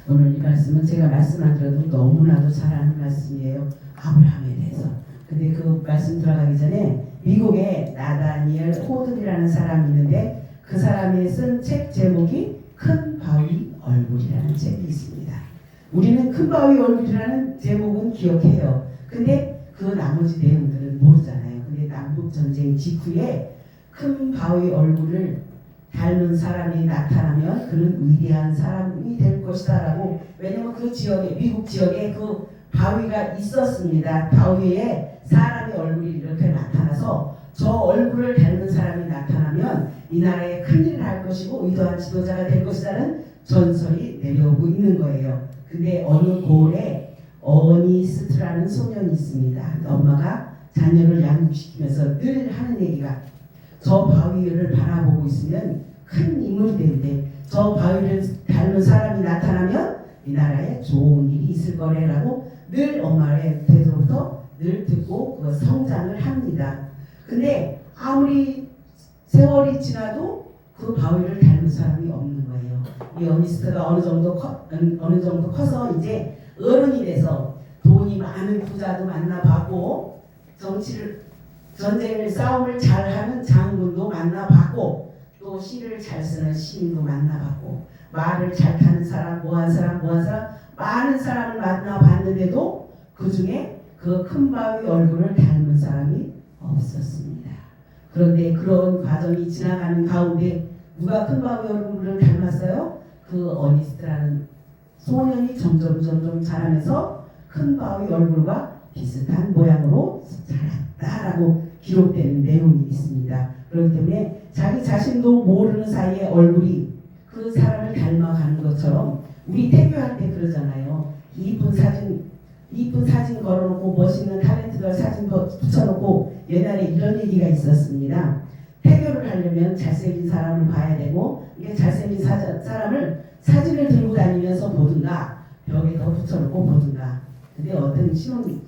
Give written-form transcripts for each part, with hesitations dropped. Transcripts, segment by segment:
오늘 이 말씀은 제가 말씀 안 들어도 너무나도 잘 아는 말씀이에요. 아브라함에 대해서. 근데 그 말씀 들어가기 전에 미국에 나다니엘 호든이라는 사람이 있는데 그 사람이 쓴 책 제목이 큰 바위 얼굴이라는 책이 있습니다. 우리는 큰 바위 얼굴이라는 제목은 기억해요. 근데 그 나머지 내용들은 모르잖아요. 근데 남북전쟁 직후에 큰 바위 얼굴을 닮은 사람이 나타나면 그는 위대한 사람이 될 것이다 라고. 왜냐면 그 지역에, 미국 지역에 그 바위가 있었습니다. 바위에 사람의 얼굴이 이렇게 나타나서 저 얼굴을 닮은 사람이 나타나면 이 나라에 큰일을 할 것이고 위대한 지도자가 될 것이라는 전설이 내려오고 있는 거예요. 근데 어느 고을에 어니스트라는 소년이 있습니다. 엄마가 자녀를 양육시키면서 늘 하는 얘기가 저 바위를 바라보고 있으면 큰 인물이 되는데 저 바위를 닮은 사람이 나타나면 이 나라에 좋은 일이 있을 거래라고 늘 엄마의 대로부터 늘 듣고 그 성장을 합니다. 근데 아무리 세월이 지나도 그 바위를 닮은 사람이 없는 거예요. 이 어니스트가 어느 정도 커서 이제 어른이 돼서 돈이 많은 부자도 만나봤고 전쟁을 싸움을 잘하는 장군도 만나봤고 또 시를 잘 쓰는 시인도 만나봤고 말을 잘 타는 사람, 뭐한 사람 많은 사람을 만나봤는데도 그 중에 그 큰 바위 얼굴을 닮은 사람이 없었습니다. 그런데 그런 과정이 지나가는 가운데 누가 큰 바위 얼굴을 닮았어요? 그 어니스트라는 소년이 점점 자라면서 큰 바위 얼굴과 비슷한 모양으로 자랐다라고 기록되는 내용이 있습니다. 그렇기 때문에 자기 자신도 모르는 사이에 얼굴이 그 사람을 닮아가는 것처럼 우리 태교할 때 그러잖아요. 이쁜 사진 걸어놓고 멋있는 타렌트걸 사진 붙여놓고 옛날에 이런 얘기가 있었습니다. 태교를 하려면 잘생긴 사람을 봐야 되고 이게 잘생긴 사람을 사진을 들고 다니면서 보든가 벽에 더 붙여놓고 보든가. 근데 어떤 신혼이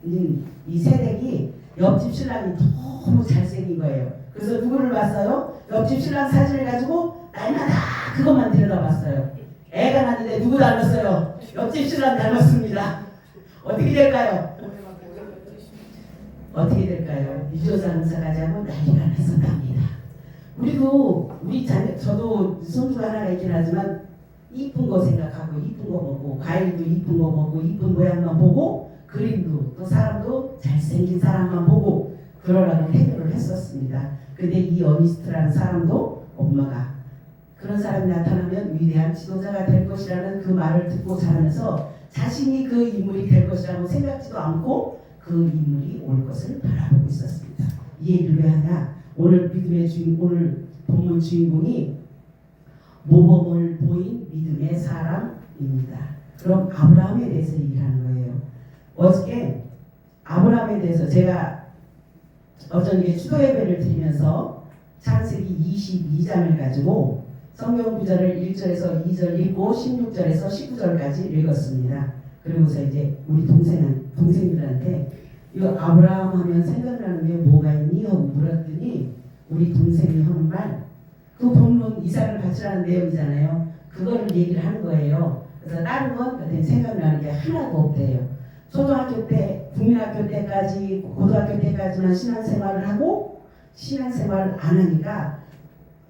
이 새댁이 옆집 신랑이 너무 잘생긴 거예요. 그래서 누구를 봤어요? 옆집 신랑 사진을 가지고 날마다 그것만 들여다봤어요. 애가 낳는데 누구 닮았어요? 옆집 신랑 닮았습니다. 어떻게 될까요? 어떻게 될까요? 유조장사까지 하고 난리가 났었답니다. 저도 손주가 하나가 있긴 하지만 이쁜 거 생각하고 이쁜 거 보고 과일도 이쁜 거 보고 이쁜 모양만 보고 그림도 또 사람도 잘생긴 사람만 보고 그러라고 태교를 했었습니다. 근데 이 어니스트라는 사람도 엄마가 그런 사람이 나타나면 위대한 지도자가 될 것이라는 그 말을 듣고 자라면서 자신이 그 인물이 될 것이라고 생각지도 않고 그 인물이 올 것을 바라보고 있었습니다. 이 얘기를 왜 하냐? 오늘 오늘 본문 주인공이 모범을 보인 믿음의 사람입니다. 그럼 아브라함에 대해서 얘기하는 거예요. 어저께 아브라함에 대해서 제가 어저께 추도 예배를 드리면서 창세기 22장을 가지고 성경 구절을 1절에서 2절 읽고 16절에서 19절까지 읽었습니다. 그리고서 이제 우리 동생들한테 이거 아브라함 하면 생각나는 게 뭐가 있니? 하고 물었더니 우리 동생이 하는 말, 그 본문 이삭을 바치라는 내용이잖아요. 그거를 얘기를 하는 거예요. 그래서 다른 건 생각나는 게 하나도 없대요. 초등학교 때, 국민학교 때까지, 고등학교 때까지만 신앙생활을 하고 신앙생활을 안 하니까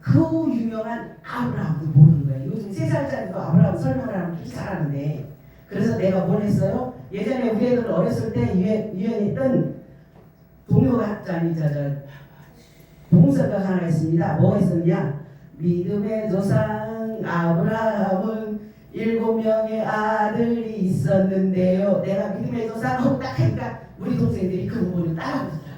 그 유명한 아브라함도 모르는 거예요. 요즘 3살짜리도 아브라함 설명을 하면 잘하는데. 그래서 내가 뭘 했어요? 예전에 우리 애들 어렸을 때 유행했던 동요가 동서가 하나 있습니다. 뭐가 있었냐? 믿음의 조상 아브라함은 7명의 아들이 있었는데요. 내가 믿음의 조상하고 딱 하니까 우리 동생들이 그 부분을 따라오더라고요.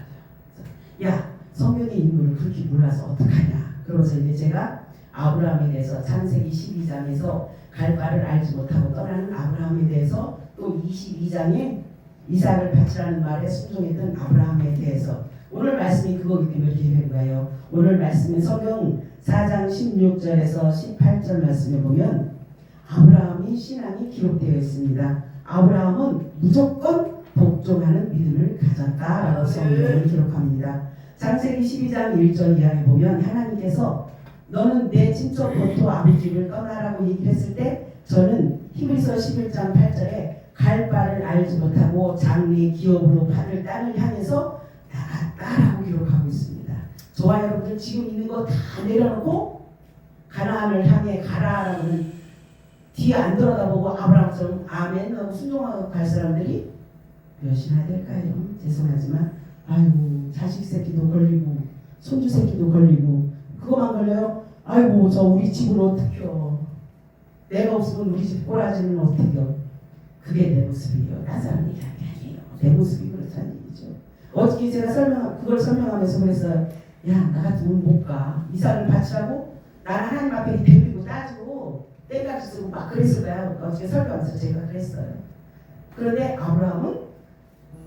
야, 성경의 인물을 그렇게 몰라서 어떡하냐. 그러면서 이제 제가 아브라함에 대해서 창세기 12장에서 갈 바를 알지 못하고 떠나는 아브라함에 대해서 또 22장에 이삭을 바치라는 말에 순종했던 아브라함에 대해서 오늘 말씀이 그거기 때문에 이렇게 된 거예요. 오늘 말씀은 성경 4장 16절에서 18절 말씀에 보면 아브라함이 신앙이 기록되어 있습니다. 아브라함은 무조건 복종하는 믿음을 가졌다라고 성경을 기록합니다. 창세기 12장 1절 이하에 보면 하나님께서 너는 내 친척 본토 아버지를 떠나라고 얘기를 했을 때 저는 11장 8절에 갈 바를 알지 못하고 장래 기업으로 받을 땅을 향해서 나갔다라고 기록하고 있습니다. 저와 여러분들 지금 있는 거 다 내려놓고 가나안을 향해 가라라고는 뒤에 안 돌아다보고 아브라함처럼 아멘 하고 순종하고 갈 사람들이 몇이나 될까요? 죄송하지만 아이고 자식 새끼도 걸리고 손주 새끼도 걸리고 그거만 걸려요? 아이고 저 우리 집을 어떡해요? 내가 없으면 우리 집 꼬라지는 어떡해요? 그게 내 모습이에요. 나사람 얘기하는 게 아니에요. 내 모습이 그렇다는 얘기죠. 어떻게 제가 그걸 설명하면서 그랬어요. 야, 나 같으면 못 가. 이사를 바치라고? 나는 하나님 앞에 대비고 따지고 때까지 쓰고 막 그랬을 거야. 어떻게 설교하면서 제가 그랬어요. 그런데 아브라함은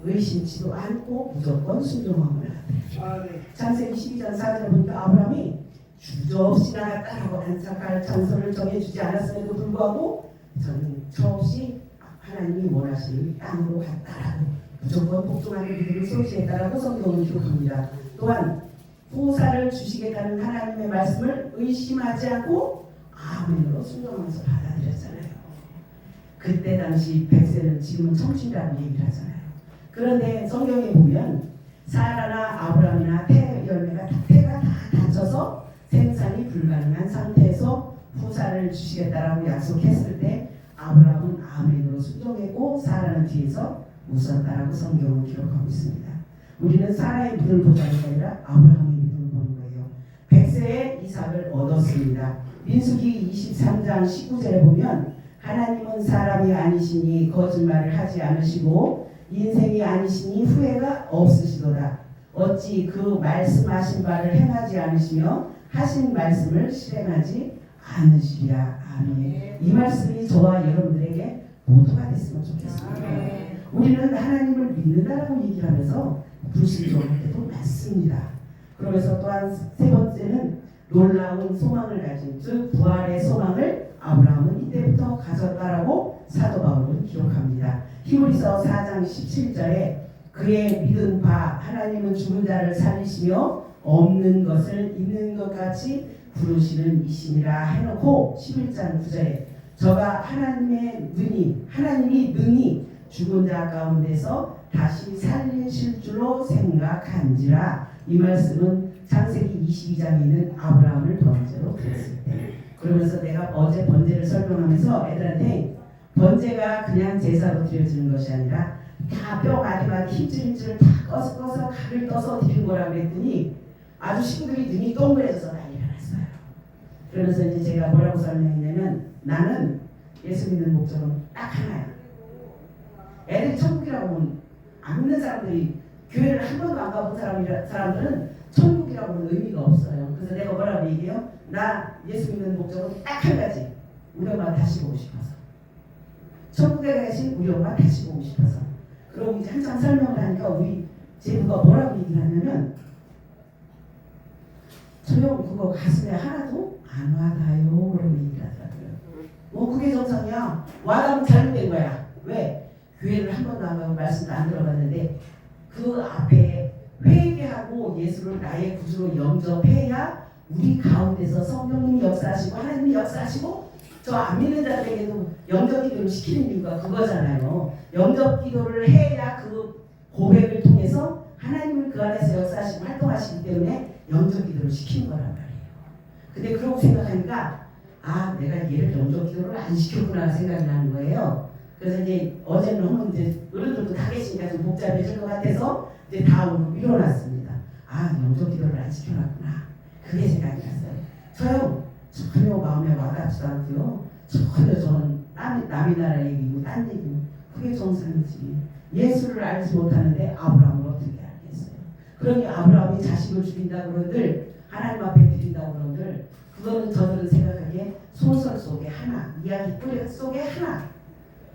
의심치도 않고 무조건 순종함을 하더래요. 창세기 12장 4절에 보니까 아브라함이 주저없이 나갔다라고 안착할 장소를 정해주지 않았음에도 불구하고 저는 처없이 하나님이 원하시는 땅으로 갔다라고 무조건 복종하는 믿음을 쏟지했다라고 성경은 기록합니다. 또한 후사를 주시겠다는 하나님의 말씀을 의심하지 않고 아멘으로 순종하면서 받아들였잖아요. 그때 당시 백세는 지금은 청춘이라고 얘기를 하잖아요. 그런데 성경에 보면 사라나 아브라함이나 태 열매가 태가 다 닫혀서 생산이 불가능한 상태에서 후사를 주시겠다라고 약속했을 때 아브라함은 아멘으로 순종했고 사라는 뒤에서 웃었다라고 성경은 기록하고 있습니다. 우리는 사라의 믿음을 보자는 게 아니라 아브라함의 믿음을 보는 거예요. 백세의 이삭을 얻었습니다. 민수기 23장 19절에 보면 하나님은 사람이 아니시니 거짓말을 하지 않으시고 인생이 아니시니 후회가 없으시도다. 어찌 그 말씀하신 바를 행하지 않으시며 하신 말씀을 실행하지 않으시리라. 아멘. 이 말씀이 저와 여러분들에게 모두가 됐으면 좋겠습니다. 우리는 하나님을 믿는다라고 얘기를 하면서 불신종할 때도 많습니다. 그러면서 또한 세 번째는 놀라운 소망을 가진 즉 부활의 소망을 아브라함은 이때부터 가졌다라고 사도 바울은 기록합니다. 히브리서 4장 17절에 그의 믿은 바 하나님은 죽은 자를 살리시며 없는 것을 있는 것 같이 부르시는 이심이라 해놓고 11장 9절에 저가 하나님이 능히 죽은 자 가운데서 다시 살리실 줄로 생각한지라. 이 말씀은 창세기 22장에 있는 아브라함을 번제로 드렸을 때. 그러면서 내가 어제 번제를 설명하면서 애들한테 번제가 그냥 제사로 드려지는 것이 아니라 다 뼈 마디마디 힘줄 다 꺼서 각을 떠서 드리는 거라고 그랬더니 아주 친구들이 눈이 동그래져서 난리가 났어요. 그러면서 이제 제가 뭐라고 설명했냐면 나는 예수 믿는 목적은 딱 하나야. 애들이 천국이라고 하면 안 믿는 사람들이 교회를 한 번도 안 가본 사람들은 천국이라고 하면 의미가 없어요. 그래서 내가 뭐라고 얘기해요? 나 예수 믿는 목적은 딱 한 가지. 우리 엄마 다시 보고 싶어서. 천국에 계신 우리 엄마 다시 보고 싶어서. 그러고 이제 한참 설명을 하니까 우리 제부가 뭐라고 얘기를 하냐면 저형 그거 가슴에 하나도 안 와닿아요. 그러고 얘기를 하더라고요. 그게 정상이야. 와닿으면 잘못된 거야. 왜? 교회를 한 번도 안 가고 말씀도 안 들어봤는데 그 앞에 회개하고 예수를 나의 구주로 영접해야 우리 가운데서 성령님이 역사하시고 하나님이 역사하시고 저 안 믿는 자들에게도 영접 기도를 시키는 이유가 그거잖아요. 영접 기도를 해야 그 고백을 통해서 하나님을 그 안에서 역사하시고 활동하시기 때문에 영접 기도를 시키는 거란 말이에요. 근데 그러고 생각하니까 내가 얘를 영접 기도를 안 시켰구나 생각이 나는 거예요. 그래서 이제 어제는 이제 어른들도 다 계시니까 좀 복잡해질 것 같아서 이제 다 오늘 일어났습니다. 영접 기도를 안 시켜놨구나. 그게 생각이 났어요. 전혀 마음에 와닿지도 않고요. 전혀 저는 남의 나라 얘기고 딴 얘기고 그게 정상이지. 예수를 알지 못하는데 아브라함을 어떻게 알겠어요? 그러니 아브라함이 자식을 죽인다고 그러들 하나님 앞에 드린다고 그러들 그거는 저들은 생각하기에 소설 속에 하나, 이야기 뿌리 속에 하나.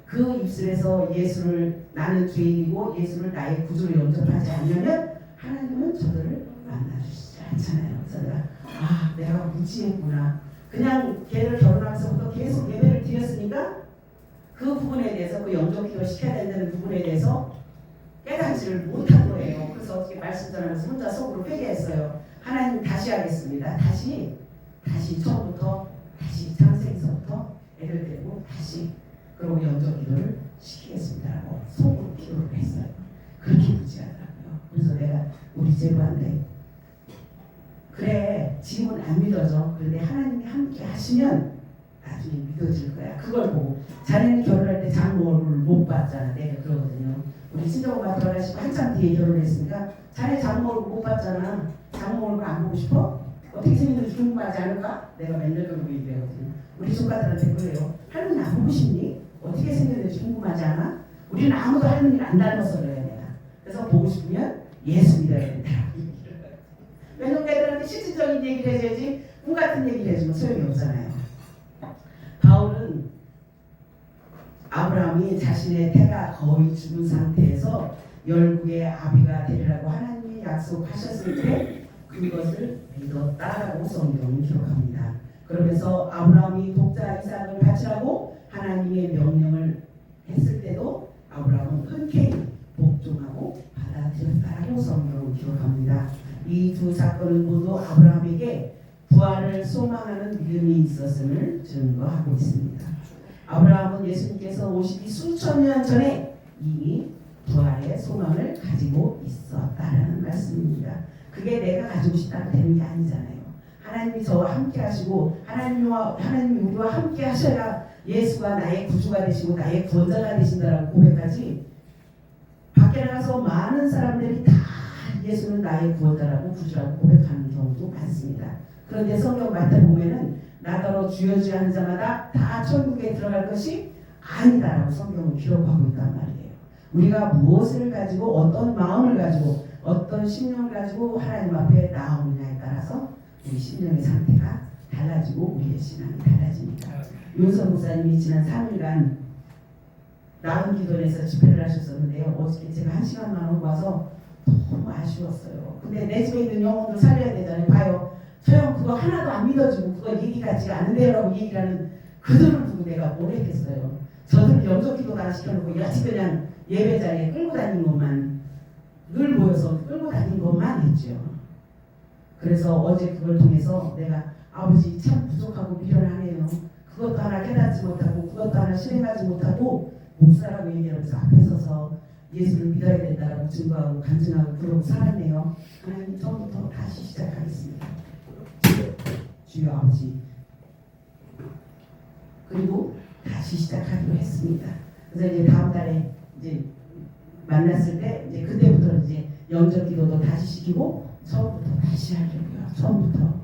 그 입술에서 예수를 나는 죄인이고 예수를 나의 구주로 영접하지 않으면 하나님은 저들을 만나주시지 않잖아요. 그래서 내가 무지했구나. 그냥 걔를 결혼하면서부터 계속 예배를 드렸으니까 그 부분에 대해서 그 영접기도 시켜야 된다는 부분에 대해서 깨닫지를 못한 거예요. 그래서 어떻게 말씀 전하면서 혼자 속으로 회개했어요. 하나님 다시 하겠습니다. 다시 처음부터 다시 창세기서부터 애들 데리고 다시 그리고 영적 기도를 시키겠습니다라고 속으로 기도를 했어요. 그렇게 무지하더라고요. 그래서 내가 우리 제부한테 그래 지금은 안 믿어져. 그런데 하나님이 함께 하시면 나중에 믿어질 거야. 그걸 보고 자네는 결혼할 때 장모를 못 봤잖아. 내가 그러거든요. 우리 친정엄마 돌아가시고 한참 뒤에 결혼했으니까 자네 장모를 못 봤잖아. 장모 얼굴 안 보고 싶어? 어떻게 생겼는지 궁금하지 않을까? 내가 맨날 그러고 얘기하거든요. 우리 조카들한테 그래요. 할머니 안 보고 싶니? 어떻게 생겼는지 궁금하지 않아? 우리는 아무도 할머니를 안 닮아서 그래요. 내가. 그래서 보고 싶으면 예수 믿어야 된다. 왜냐면 애들한테 실질적인 얘기를 해줘야지 꿈 같은 얘기를 해주면 소용이 없잖아요. 바울은 아브라함이 자신의 태가 거의 죽은 상태에서 열국의 아비가 되리라고 하나님이 약속하셨을 때 그것을 믿었다라고 성경은 기록합니다. 그러면서 아브라함이 독자 이삭을 바치라고 하나님의 명령을 했을 때도 아브라함은 흔쾌히 복종하고 받아들였다라고 성경은 기록합니다. 이 두 사건은 모두 아브라함에게 부활을 소망하는 믿음이 있었음을 증거하고 있습니다. 아브라함은 예수님께서 오시기 수천 년 전에 이미 부활의 소망을 가지고 있었다라는 말씀입니다. 그게 내가 가지고 싶다고 되는 게 아니잖아요. 하나님이 저와 함께 하시고 하나님이 우리와 함께 하셔야 예수가 나의 구주가 되시고 나의 구원자가 되신다라고 고백하지. 밖에 나가서 많은 사람들이 다 예수는 나의 구원자라고 구주라고 고백하는 경우도 많습니다. 그런데 성경 마태복음에는 나더러 주여 주여 하는 자마다 다 천국에 들어갈 것이 아니다라고 성경은 기록하고 있단 말이에요. 우리가 무엇을 가지고 어떤 마음을 가지고 어떤 심령을 가지고 하나님 앞에 나오느냐에 따라서 우리 심령의 상태가 달라지고 우리의 신앙이 달라집니다. 윤석 목사님이 지난 3일간 나은 기도원에서 집회를 하셨었는데요. 어저께 제가 1시간만 하고 와서 너무 아쉬웠어요. 근데 내 집에 있는 영혼도 살려야 되잖아요. 봐요. 저형 그거 하나도 안 믿어지고 그거 얘기 같지가 않은데요라고 얘기를 하는 그들을 두고 내가 뭘 했겠어요. 저들 영적 기도도 안 시켜놓고 여치 그냥 예배 자리에 끌고 다닌 것만 늘 모여서 끌고 다닌 것만 했죠. 그래서 어제 그걸 통해서 내가 아버지 참 부족하고 미련하네요. 그것도 하나 깨닫지 못하고 그것도 하나 실행하지 못하고 목사라고 얘기하면서 앞에 서서 예수를 믿어야 된다라고 증거하고 간증하고 그러고 살았네요. 하나님 처음부터 다시 시작하겠습니다. 주여 아버지. 그리고 다시 시작하기로 했습니다. 그래서 이제 다음 달에 이제 만났을 때 이제 그때부터 이제 영적 기도도 다시 시키고 처음부터 다시 하려고요. 처음부터.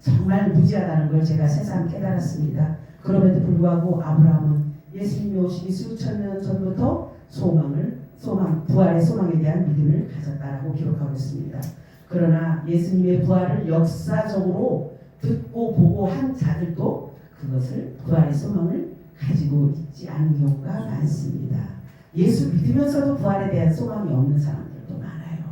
정말 무지하다는 걸 제가 새삼 깨달았습니다. 그럼에도 불구하고 아브라함은 예수님이 오시기 수천 년 전부터 부활의 소망에 대한 믿음을 가졌다라고 기록하고 있습니다. 그러나 예수님의 부활을 역사적으로 듣고 보고 한 자들도 그것을 부활의 소망을 가지고 있지 않은 경우가 많습니다. 예수 믿으면서도 부활에 대한 소망이 없는 사람들도 많아요.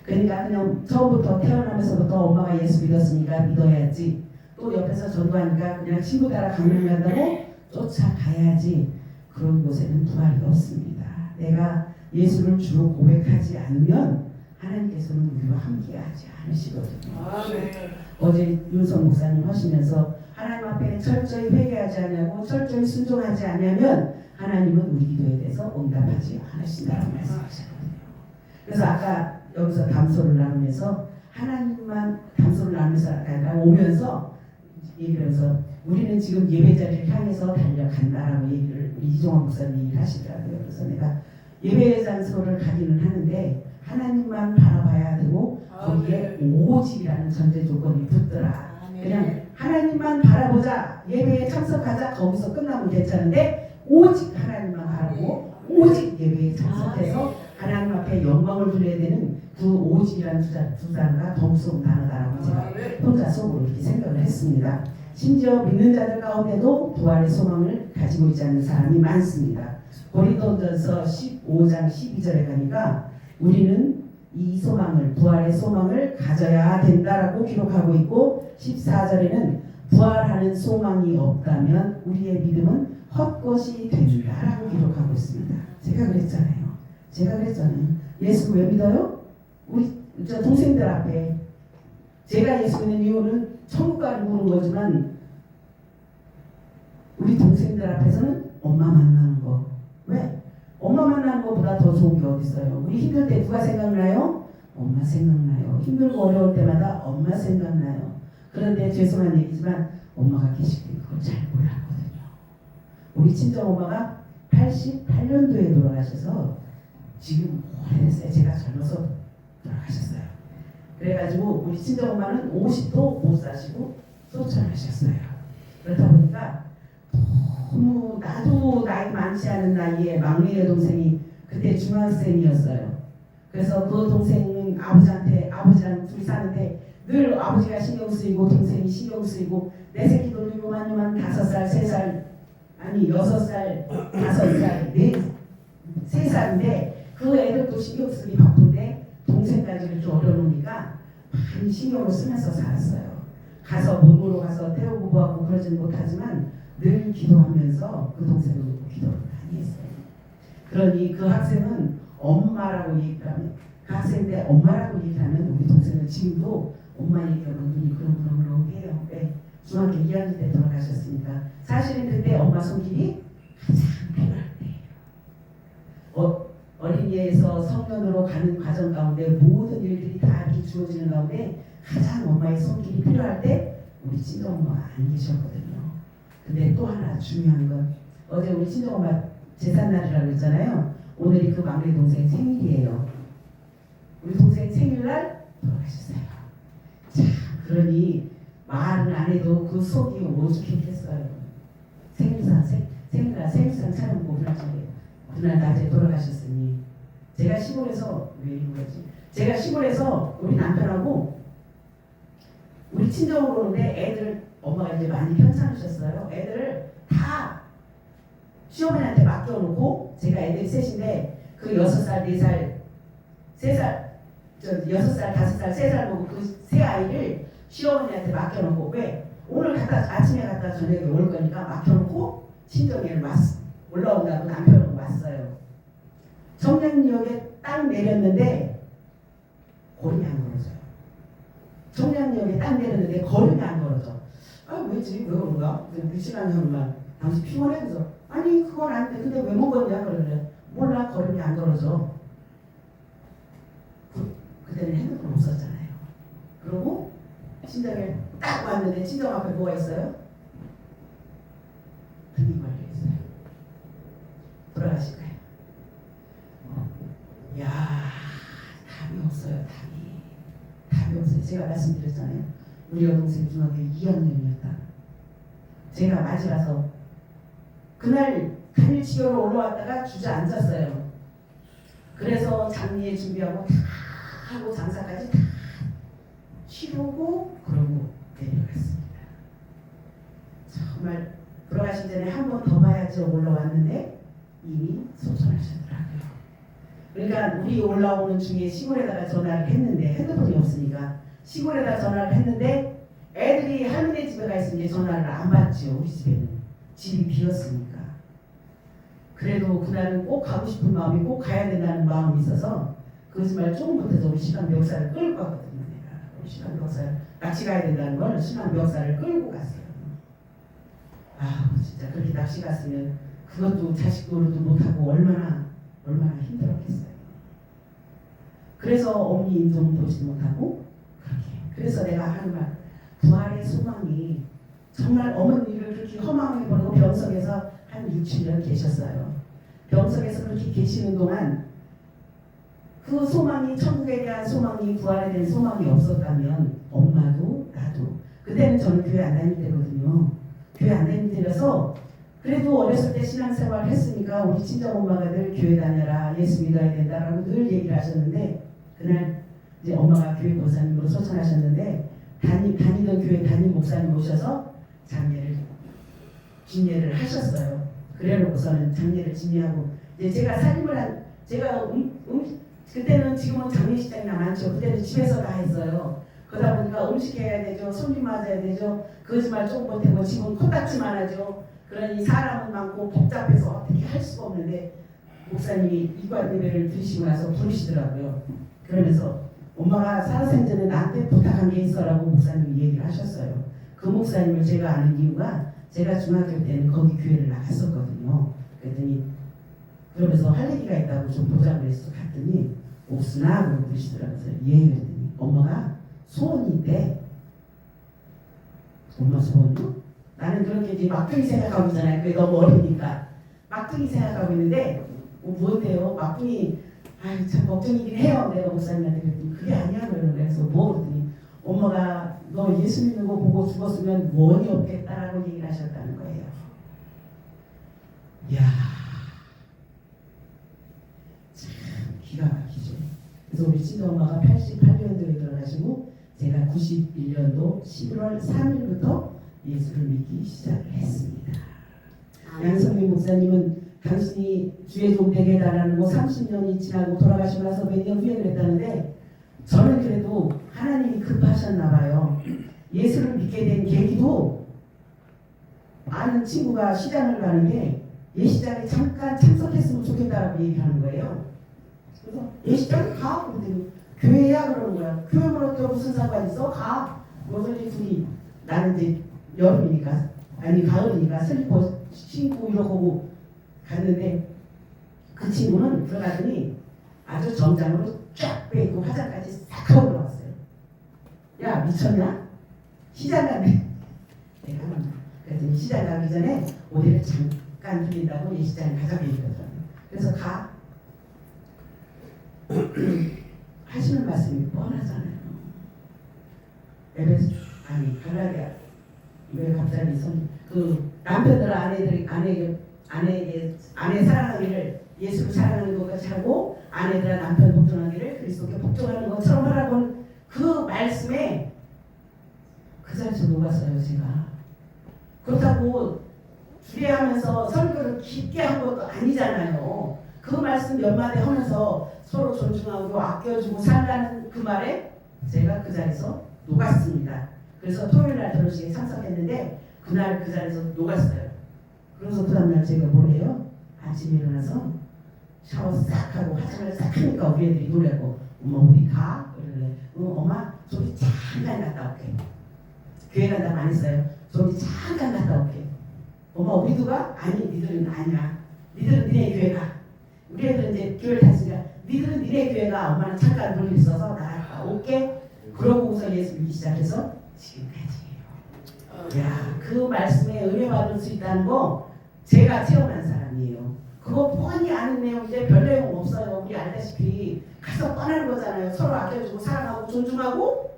그러니까 그냥 처음부터 태어나면서부터 엄마가 예수 믿었으니까 믿어야지. 또 옆에서 전도하니까 그냥 친구 따라 강령 간다고 쫓아가야지. 그런 곳에는 부활이 없습니다. 내가 예수를 주로 고백하지 않으면 하나님께서는 우리와 함께하지 않으시거든요. 어제 윤석 목사님 하시면서 하나님 앞에 철저히 회개하지 않냐고 철저히 순종하지 않냐면 하나님은 우리 기도에 대해서 응답하지 않으신다고 말씀하셨거든요. 그래서 아까 여기서 담소를 나누면서 하나님만 담소를 나누면서 오면서 얘기를 해서 우리는 지금 예배자리를 향해서 달려간다라고 얘기를 우리 이종환 목사님이 하시더라고요. 그래서 내가 예배 장소를 가기는 하는데 하나님만 바라봐야 되고 거기에 오직이라는 전제 조건이 붙더라. 그냥 하나님만 바라보자, 예배에 참석하자, 거기서 끝나면 괜찮은데 오직 하나님만 바라보고 오직 예배에 참석해서 하나님 앞에 영광을 드려야 되는 그 오직이라는 두 단어가 더 무서운 단어다라고 제가 혼자 속으로 이렇게 생각을 했습니다. 심지어 믿는 자들 가운데도 부활의 소망을 가지고 있지 않는 사람이 많습니다. 고린도전서 15장 12절에 가니까 우리는 이 소망을 부활의 소망을 가져야 된다라고 기록하고 있고 14절에는 부활하는 소망이 없다면 우리의 믿음은 헛것이 된다라고 기록하고 있습니다. 제가 그랬잖아요. 예수 왜 믿어요? 우리 저 동생들 앞에 제가 예수 믿는 이유는 천국 가는 거지만 우리 동생들 앞에서는 엄마 만나는 어디 있어요? 우리 힘들 때 누가 생각나요? 엄마 생각나요. 힘들고 어려울 때마다 엄마 생각나요. 그런데 죄송한 얘기지만 엄마가 계실 때 그걸 잘 몰랐거든요. 우리 친정엄마가 88년도에 돌아가셔서 지금 오래됐어요. 제가 젊어서 돌아가셨어요. 그래가지고 우리 친정엄마는 50도 못 사시고 소천하셨어요. 그렇다 보니까 너무 나도 나이 많지 않은 나이에 막내 여동생이 그때 중학생이었어요. 그래서 그 동생은 아버지랑 둘이 사는데 늘 아버지가 신경 쓰이고 동생이 신경 쓰이고 내 새끼 돌리고만 요만 5살, 3살 아니 6살, 5살, 3살인데 그 애들도 신경 쓰기 바쁜데 동생까지를 좀 어려우니까 많이 신경을 쓰면서 살았어요. 가서 몸으로 가서 태우고 보하고 그러지는 못하지만 늘 기도하면서 그 동생을 놓고 기도를 많이 했어요. 그러니 그 학생은 엄마라고 얘기하면 그 학생 때 엄마라고 얘기하면 우리 동생은 지금도 엄마 얘기하면 눈이 그렁그렁 해요. 네. 중학교 2학년 때 돌아가셨으니까 사실은 그때 엄마 손길이 가장 필요할 때예요. 어린이에서 성년으로 가는 과정 가운데 모든 일들이 다 이렇게 주어지는 가운데 가장 엄마의 손길이 필요할 때 우리 친정엄마가 안 계셨거든요. 근데 또 하나 중요한 건 어제 우리 친정엄마 제삿날이라고 했잖아요. 오늘이 그 막내 동생 생일이에요. 우리 동생 생일날 돌아가셨어요. 참 그러니 말은 안 해도 그 속이 오죽했겠어요. 생일상 차려보고 그날 낮에 돌아가셨으니 제가 시골에서 왜 이런 거지? 제가 시골에서 우리 남편하고 우리 친정으로 오는데 애들 엄마가 이제 많이 편찮으셨어요. 애들을 다 시어머니한테 맡겨놓고 제가 애들이 셋인데 그 6살, 4살, 3살, 6살, 5살, 3살 보고 그 세 아이를 시어머니한테 맡겨놓고 왜? 오늘 아침에 갔다 저녁에 올 거니까 맡겨놓고 친정에 올라온다고 남편은 왔어요. 청량리역에 딱 내렸는데 걸음이 안 걸어져요. 청량리역에 딱 내렸는데 걸음이 안 걸어져. 아 왜지? 왜 그런가? 미치간 형만 당신 피곤해? 그래서 아니 그건 안 돼. 근데 왜 못 걷냐? 그러는데 몰라 걸음이 안 걸어져. 그때는 핸드폰 없었잖아요. 그러고 친정에 딱 왔는데 친정 앞에 뭐가 있어요? 등이 걸려 있어요. 돌아가실 거예요. 야 답이 없어요. 답이 없어요. 제가 말씀드렸잖아요. 우리 여동생 중학교 2학년이었다. 제가 맞이라서 그날 당일치료로 올라왔다가 주저앉았어요. 그래서 장례 준비하고 다 하고 장사까지 다 치르고 그러고 내려갔습니다. 정말 돌아가신 전에 한 번 더 봐야지 올라왔는데 이미 소천하셨더라고요. 그러니까 우리 올라오는 중에 시골에다가 전화를 했는데 핸드폰이 없으니까 시골에다 전화를 했는데 애들이 할머니 집에 가 있으니 전화를 안 받죠. 우리 집에는 집이 비었으니까. 그래도 그날은 꼭 가고 싶은 마음이 꼭 가야 된다는 마음이 있어서 거짓말 조금 못해서 우리 신랑 멱살을 끌고 갔거든요. 내가 우리 신랑 멱살 낚시 가야 된다는 걸 신랑 멱살을 끌고 갔어요. 아 진짜 그렇게 낚시 갔으면 그것도 자식 노릇도 못하고 얼마나 힘들었겠어요. 그래서 어머니 인종 보지도 못하고 그렇게. 그래서 내가 하는 말 부활의 소망이 정말 어머니를 그렇게 허망하게 보내고 병석에서 한 6, 7년 계셨어요. 병석에서 그렇게 계시는 동안 그 소망이 천국에 대한 소망이 부활에 대한 소망이 없었다면 엄마도 나도 그때는 저는 교회 안 다닐 때거든요. 교회 안 다닐 때라서 그래도 어렸을 때 신앙생활을 했으니까 우리 친정엄마가 늘 교회 다녀라 예수 믿어야 된다라고 늘 얘기를 하셨는데 그날 이제 엄마가 교회 목사님으로 소천하셨는데 다니던 교회 담임 목사님 모셔서 진례를 하셨어요. 그래놓고서는 장례를 진례하고 이제 제가 제가 그때는 지금은 장례식장이나 많죠. 그때는 집에서 다 했어요. 그러다 보니까 음식 해야 되죠. 손님 맞아야 되죠. 거짓말 조금 못하고 지금 코딱지만 하죠. 그러니 사람은 많고 복잡해서 어떻게 할 수가 없는데 목사님이 이관 예배를 드리시고 나서 부르시더라고요. 그러면서 엄마가 살아생전에 나한테 부탁한 게 있어라고 목사님이 얘기를 하셨어요. 그 목사님을 제가 아는 이유가 제가 중학교 때는 거기 교회를 나갔었거든요. 그랬더니 그러면서 할 얘기가 있다고 좀 보자고 해서 갔더니 옥수나 그러고 그러시더라고요. 예 그랬더니 엄마가 소원이 있대. 엄마 소원이요? 나는 그렇게 이제 막둥이 생각하고 있잖아요. 그게 너무 어리니까 막둥이 생각하고 있는데 뭔데요? 막둥이 아이 참 걱정이긴 해요. 내가 목사님한테 그랬더니 그게 아니야 그러는 거예요. 그래서 뭐 그랬더니 엄마가 너 예수 믿는 거 보고 죽었으면 원이 없겠다라고 얘기를 하셨다는 거예요. 이야 참 기가 막히죠. 그래서 우리 친정엄마가 88년도에 돌아가시고 제가 91년도 11월 3일부터 예수를 믿기 시작을 했습니다. 양성민 목사님은 당신이 주의 종 되게 해달라는 거 30년이 지나고 돌아가시고 나서 몇 년 후에 그랬다는데 저는 그래도 하나님이 급하셨나 봐요. 예수를 믿게 된 계기도 아는 친구가 시장을 가는데 예시장에 잠깐 참석했으면 좋겠다라고 얘기하는 거예요. 그래서 예시장 가? 그랬더니 교회야 그러는 거야. 교회로 또 무슨 상관 있어? 가. 그래서 둘이 나는 이제 여름이니까 아니 가을이니까 슬리퍼 신고 이러고 갔는데 그 친구는 들어가더니 아주 정장으로 쫙 빼고 화장까지 싹 하고 들어왔어요. 야 미쳤냐? 시장 가네. 내가 그랬더니 시장 가기 전에 오디를 잠깐 들린다고 예시장에 가자고 얘기하더라고요. 그래서 가. 하시는 말씀이 뻔하잖아요. 에베소 아니 갈라디아 왜 갑자기 그 남편들 아내 사랑하기를 예수를 사랑하는 것 같이 하고 아내들아 남편 복종하기를 그리스도께 복종하는 것처럼 하라고 그 말씀에 그 자리에서 녹았어요 제가. 그렇다고 주례하면서 설교를 깊게 한 것도 아니잖아요. 그 말씀 몇 마디 하면서 서로 존중하고 아껴주고 살라는 그 말에 제가 그 자리에서 녹았습니다. 그래서 토요일날 결혼식에 참석했는데 그날 그 자리에서 녹았어요. 그래서 그 다음날 제가 뭘 해요? 아침에 일어나서 샤워 싹 하고 화장을 싹 하니까 우리 애들이 놀라고 엄마 우리 가? 그러길래 엄마 저기 잠깐 갔다 올게. 교회 간다고 안 했어요. 저기 잠깐 갔다 올게. 엄마 우리도 가? 아니 니들은 아니야. 니들은 니네 교회 가. 우리 애들은 이제 교회를 다니니까 니들은 니네 교회 가. 엄마는 잠깐 볼 일 있어서 나갔다 올게. 그러고서 예수 믿기 시작해서 지금까지예요. 야, 그 말씀에 은혜 받을 수 있다는 거 제가 체험한 사람이에요. 그거 뻔히 아는 내용인데 별 내용 없어요. 우리 알다시피 가서 뻔한 거잖아요. 서로 아껴주고 사랑하고 존중하고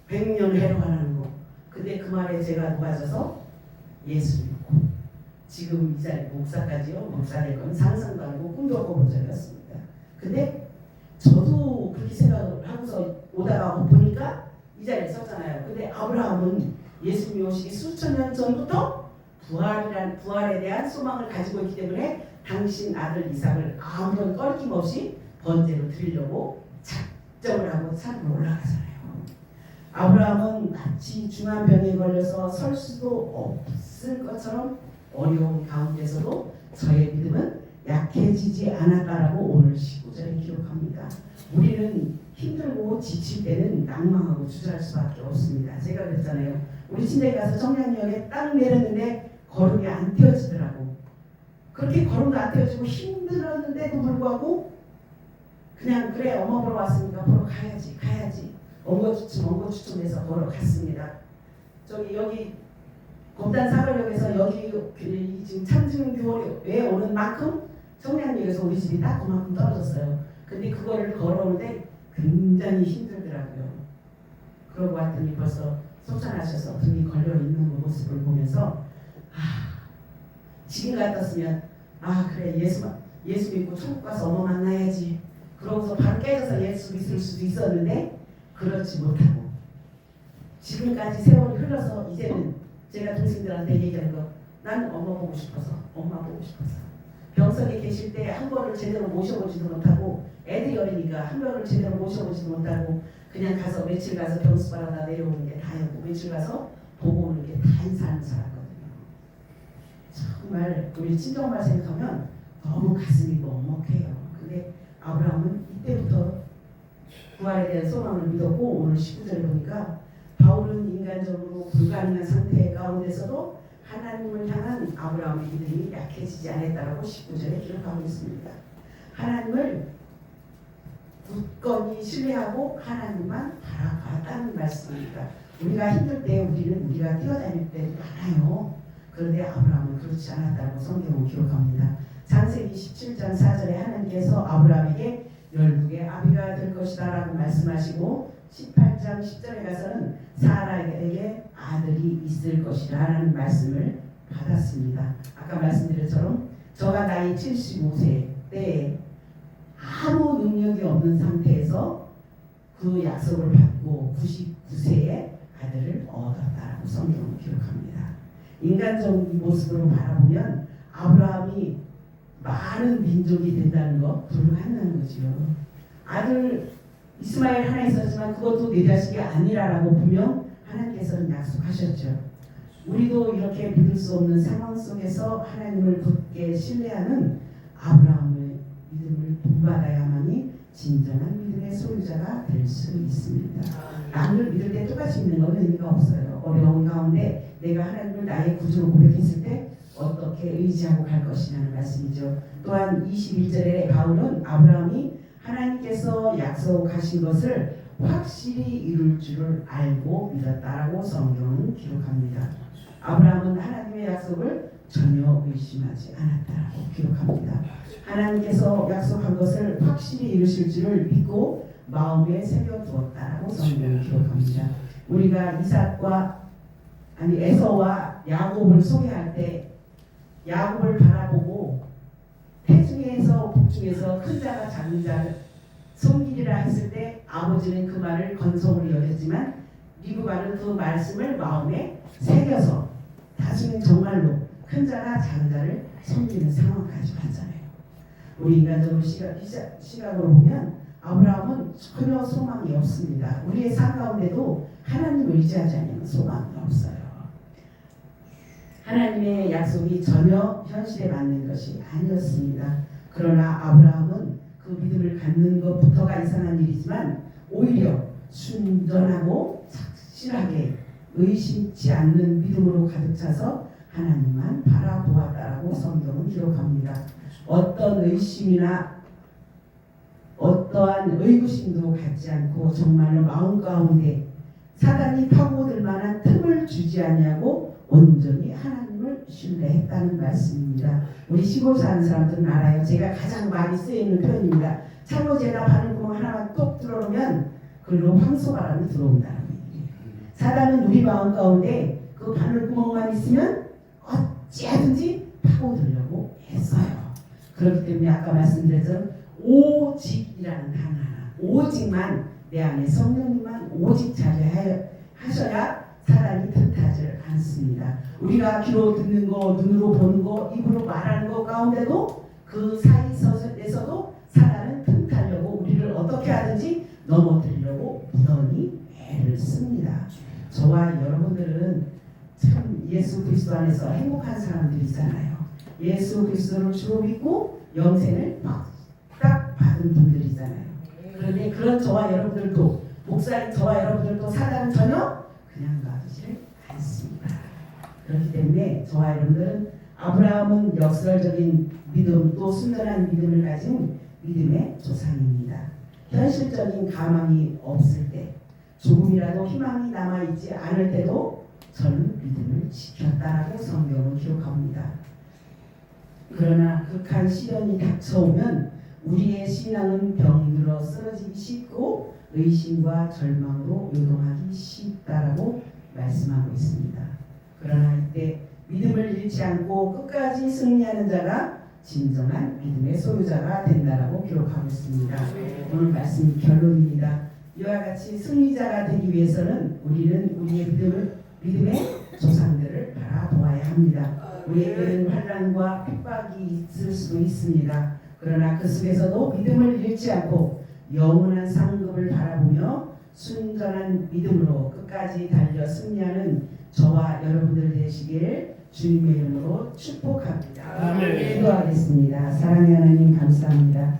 100년 해로가는 거. 근데 그 말에 제가 녹아져서 예수 믿고 지금 이 자리 목사까지요. 목사 될 건 상상도 아니고 꿈도 꿔본 적이 없습니다. 근데 저도 그렇게 생각을 하고서 오다가 보니까 이 자리에 섰잖아요. 근데 아브라함은 예수님이 오시기 수천 년 전부터 부활에 대한 소망을 가지고 있기 때문에 당신 아들 이삭을 아무런 꺼리낌 없이 번제로 드리려고 작정을 하고 산으로 올라가잖아요. 아브라함은 마치 중한 병에 걸려서 설 수도 없을 것처럼 어려운 가운데서도 저의 믿음은 약해지지 않았다라고 오늘 19절에 기록합니다. 우리는 힘들고 지칠 때는 낭망하고 주저할 수밖에 없습니다. 제가 그랬잖아요. 우리 친정에 가서 청량역에 딱 내렸는데 걸음이 안 떼어지더라고. 그렇게 걸음도 안 떼어지고 힘들었는데도 불구하고 그냥 그래 엄마 보러 왔으니까 보러 가야지 엉거주춤해서 보러 갔습니다. 저기 여기 검단 사거리역에서 여기 지금 참증교회에 오는 만큼 청량역에서 우리 집이 딱 그만큼 떨어졌어요. 근데 그거를 걸어오는데 굉장히 힘들더라고요. 그러고 왔더니 벌써 속상하셔서 등이 걸려있는 그 모습을 보면서 지금 같았으면 그래 예수 믿고 천국 가서 엄마 만나야지. 그러고서 바로 깨져서 예수 믿을 수도 있었는데 그렇지 못하고 지금까지 세월이 흘러서 이제는 제가 동생들한테 얘기하는 거 나는 엄마 보고 싶어서 병석에 계실 때 한 번을 제대로 모셔보지도 못하고 애들이 어리니까 한 번을 제대로 모셔보지도 못하고 그냥 가서 며칠 가서 병수 받아다 내려오는 게 다였고 며칠 가서 보고 오는 게 다 인사하는 사람거든요. 정말 우리 친정말 생각하면 너무 가슴이 먹먹해요. 근데 아브라함은 이때부터 부활에 대한 소망을 믿었고 오늘 19절에 보니까 바울은 인간적으로 불가능한 상태 가운데서도 하나님을 향한 아브라함의 믿음이 약해지지 않았다라고 19절에 기록하고 있습니다. 하나님을 굳건히 신뢰하고 하나님만 바라봤다는 말씀입니다. 우리가 힘들 때 우리가 뛰어다닐 때 많아요. 그런데 아브라함은 그렇지 않았다고 성경은 기록합니다. 창세기 17장 4절에 하나님께서 아브라함에게 12개 아비가 될 것이다 라고 말씀하시고 18장 10절에 가서는 사라에게 아들이 있을 것이다 라는 말씀을 받았습니다. 아까 말씀드렸처럼 저가 나이 75세 때에 아무 능력이 없는 상태에서 그 약속을 받고 99세에 아들을 얻었다라고 성경은 기록합니다. 인간적인 모습으로 바라보면 아브라함이 많은 민족이 된다는 거 불가능한 거지요. 아들 이스마엘 하나 있었지만 그것도 내 자식이 아니라라고 분명 하나님께서는 약속하셨죠. 우리도 이렇게 믿을 수 없는 상황 속에서 하나님을 굳게 신뢰하는 아브라함의 믿음을 본받아야만이 진정한 믿음의 소유자가 될 수 있습니다. 남을 믿을 때 똑같이 믿는 건 의미가 없어요. 어려운 가운데 내가 하나님을 나의 구주로 고백했을 때 어떻게 의지하고 갈 것이냐는 말씀이죠. 또한 21절에 바울은 아브라함이 하나님께서 약속하신 것을 확실히 이룰 줄을 알고 믿었다라고 성경은 기록합니다. 아브라함은 하나님의 약속을 전혀 의심하지 않았다라고 기록합니다. 하나님께서 약속한 것을 확실히 이루실 줄을 믿고 마음에 새겨두었다라고 성경은 기록합니다. 우리가 에서와 야곱을 소개할 때 야곱을 바라보고 태중에서 복중에서 큰 자가 작은 자를 섬기리라 했을 때 아버지는 그 말을 건성으로 여겼지만 리브가는 그 말씀을 마음에 새겨서 나중에 정말로 큰 자가 작은 자를 섬기는 상황까지 왔잖아요. 우리 인간적으로 시각으로 보면 아브라함은 전혀 소망이 없습니다. 우리의 삶 가운데도 하나님을 의지하지 않으면 소망이 없어요. 하나님의 약속이 전혀 현실에 맞는 것이 아니었습니다. 그러나 아브라함은 그 믿음을 갖는 것부터가 이상한 일이지만 오히려 순전하고 착실하게 의심치 않는 믿음으로 가득 차서 하나님만 바라보았다라고 성경은 기록합니다. 어떤 의심이나 어떠한 의구심도 갖지 않고 정말로 마음 가운데 사단이 파고들 만한 틈을 주지 아니하고 온전히 하나님을 신뢰했다는 말씀입니다. 우리 시골 사는 사람들은 알아요. 제가 가장 많이 쓰이는 표현입니다. 창고제나 바늘구멍 하나만 똑 들어오면 그리고 황소바람이 들어온다는 얘기예요. 사단은 우리 마음 가운데 그 바늘구멍만 있으면 어찌하든지 파고들려고 했어요. 그렇기 때문에 아까 말씀드렸던 오직이라는 하나 오직만 내 안에 성령님만 오직 자제하셔야 사단이 틈타지 않습니다. 우리가 귀로 듣는 거, 눈으로 보는 거, 입으로 말하는 거 가운데도 그 사이에서도 사단은 틈타려고 우리를 어떻게 하든지 넘어뜨리려고 무던히 애를 씁니다. 저와 여러분들은 참 예수 그리스도 안에서 행복한 사람들이잖아요. 예수 그리스도를 주로 믿고 영생을 딱 받은 분들이잖아요. 그런데 그런 저와 여러분들도 목사인 저와 여러분들도 사단은 전혀 그냥 놔두지 않습니다. 그렇기 때문에 저와 여러분들은 아브라함은 역설적인 믿음 또 순전한 믿음을 가진 믿음의 조상입니다. 현실적인 가망이 없을 때 조금이라도 희망이 남아있지 않을 때도 저는 믿음을 지켰다라고 성경은 기록합니다. 그러나 극한 시련이 닥쳐오면 우리의 신앙은 병들어 쓰러지기 쉽고 의심과 절망으로 요동하기 쉽다라고 말씀하고 있습니다. 그러나 이때 믿음을 잃지 않고 끝까지 승리하는 자가 진정한 믿음의 소유자가 된다라고 기록하고 있습니다. 오늘 말씀 결론입니다. 이와 같이 승리자가 되기 위해서는 우리는 우리의 믿음의 조상들을 바라보아야 합니다. 우리에게는 환난과 핍박이 있을 수도 있습니다. 그러나 그 속에서도 믿음을 잃지 않고 영원한 상급을 바라보며 순전한 믿음으로 끝까지 달려 승리하는 저와 여러분들 되시길 주님의 이름으로 축복합니다. 기도하겠습니다. 사랑의 하나님 감사합니다.